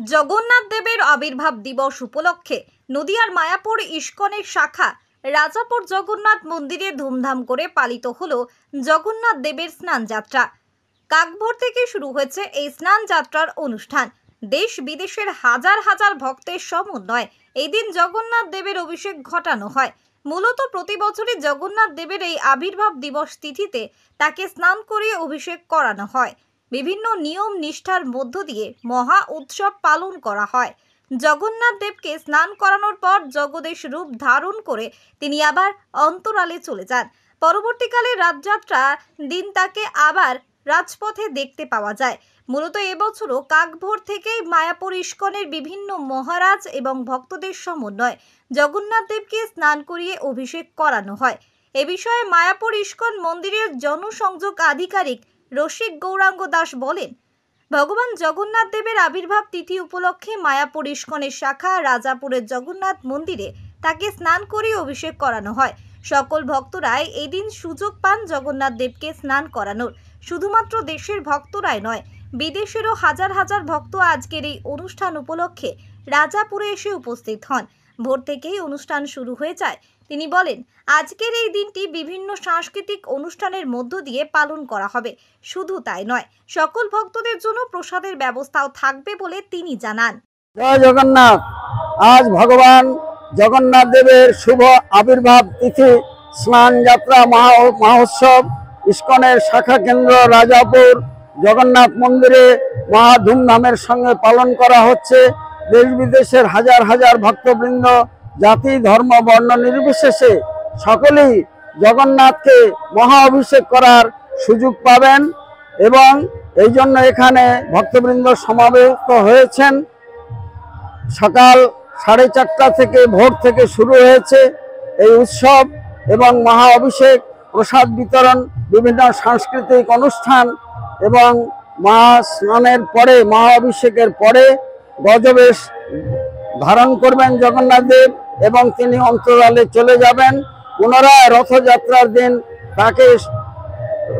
জগন্নাথ দেবের আবির্ভাব দিবস উপলক্ষে নদিয়ার মায়াপুর ইস্কনের শাখা রাজাপুর জগন্নাথ মন্দিরে ধুমধাম করে পালিত হলো জগন্নাথ দেবের স্নান যাত্রা। কাকভোর থেকে শুরু হয়েছে এই স্নান যাত্রার অনুষ্ঠান। দেশ বিদেশের হাজার হাজার ভক্তের সমন্বয়ে এই দিন জগন্নাথ দেবের অভিষেক ঘটানো হয়। মূলত প্রতি বছরই জগন্নাথ দেবের এই আবির্ভাব দিবস তিথিতে তাকে স্নান করিয়ে অভিষেক করানো হয়। বিভিন্ন নিয়ম নিষ্ঠার মধ্য দিয়ে মহা উৎসব পালন করা হয়। জগন্নাথ দেবকে স্নান করানোর পর জগদীশ রূপ ধারণ করে তিনি আবার অন্তরালে চলে যান। পরবর্তীকালে রাতযাত্রা দিন তাকে আবার রাজপথে দেখতে পাওয়া যায়। মূলত এবছরও কাকভোর থেকেই মায়াপুর ইস্কনের বিভিন্ন মহারাজ এবং ভক্তদের সমন্বয়ে জগন্নাথ দেবকে স্নান করিয়ে অভিষেক করানো হয়। এ বিষয়ে মায়াপুর ইস্কন মন্দিরের জনসংযোগ আধিকারিক রসিক গৌরাঙ্গ দাস বলেন, ভগবান জগন্নাথ দেবের আবির্ভাব তিথি উপলক্ষে মায়াপুর ইস্কনের শাখা রাজাপুরের জগন্নাথ মন্দিরে তাকে স্নান করিয়ে অভিষেক করানো হয়। সকল ভক্তরাই এই দিন সুযোগ পান জগন্নাথ দেবকে স্নান করানোর। শুধুমাত্র দেশের ভক্তরাই নয়, বিদেশেরও হাজার হাজার ভক্ত আজকের এই অনুষ্ঠান উপলক্ষে রাজাপুরে এসে উপস্থিত হন। ভোর থেকেই অনুষ্ঠান শুরু হয়ে যায়। তিনি বলেন, আজকের এই দিনটি বিভিন্ন সাংস্কৃতিক অনুষ্ঠানের মধ্য দিয়ে পালন করা হবে। শুধু তাই নয়, সকল ভক্তদের জন্য প্রসাদের ব্যবস্থাও থাকবে বলে তিনি জানান। জয় জগন্নাথ। আজ ভগবান জগন্নাথ দেবের শুভ আবির্ভাব তিথি স্নান যাত্রা মহোৎসব ইস্কনের শাখা কেন্দ্র রাজাপুর জগন্নাথ মন্দিরে মহা ধুমধামের সঙ্গে পালন করা হচ্ছে। দেশ বিদেশের হাজার হাজার ভক্তবৃন্দ জাতি ধর্ম বর্ণ নির্বিশেষে সকলেই জগন্নাথকে মহা অভিষেক করার সুযোগ পাবেন এবং এই জন্য এখানে ভক্তবৃন্দ সমাবেত হয়েছেন। সকাল 4:30 থেকে ভোর থেকে শুরু হয়েছে এই উৎসব এবং মহা অভিষেক, প্রসাদ বিতরণ, বিভিন্ন সাংস্কৃতিক অনুষ্ঠান এবং মহা স্নানের পরে মহা অভিষেকের পরে গজবেশ ধারণ করবেন জগন্নাথ দেব এবং তিনি অন্তরালে চলে যাবেন। পুনরায় রথযাত্রার দিন তাকে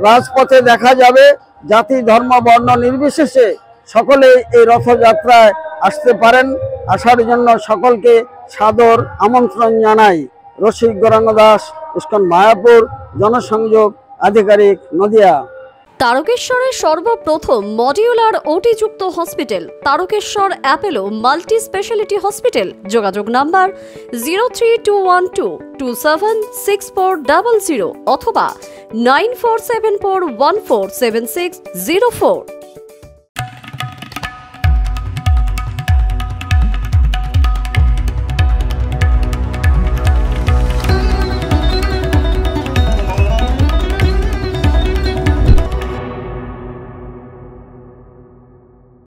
রাজপথে দেখা যাবে। জাতি ধর্ম বর্ণ নির্বিশেষে সকলে এই রথযাত্রায় আসতে পারেন। আসার জন্য সকলকে সাদর আমন্ত্রণ জানাই। রসিক গৌরাঙ্গ দাস, ইস্কন মায়াপুর, জনসংযোগ আধিকারিক, নদিয়া। তারকেশ্বরের সর্বপ্রথম মডিউলার ওটি যুক্ত hospital Tarakeswar Apollo multi speciality hospital. যোগাযোগ নাম্বার 03212276400 অথবা 9474147604।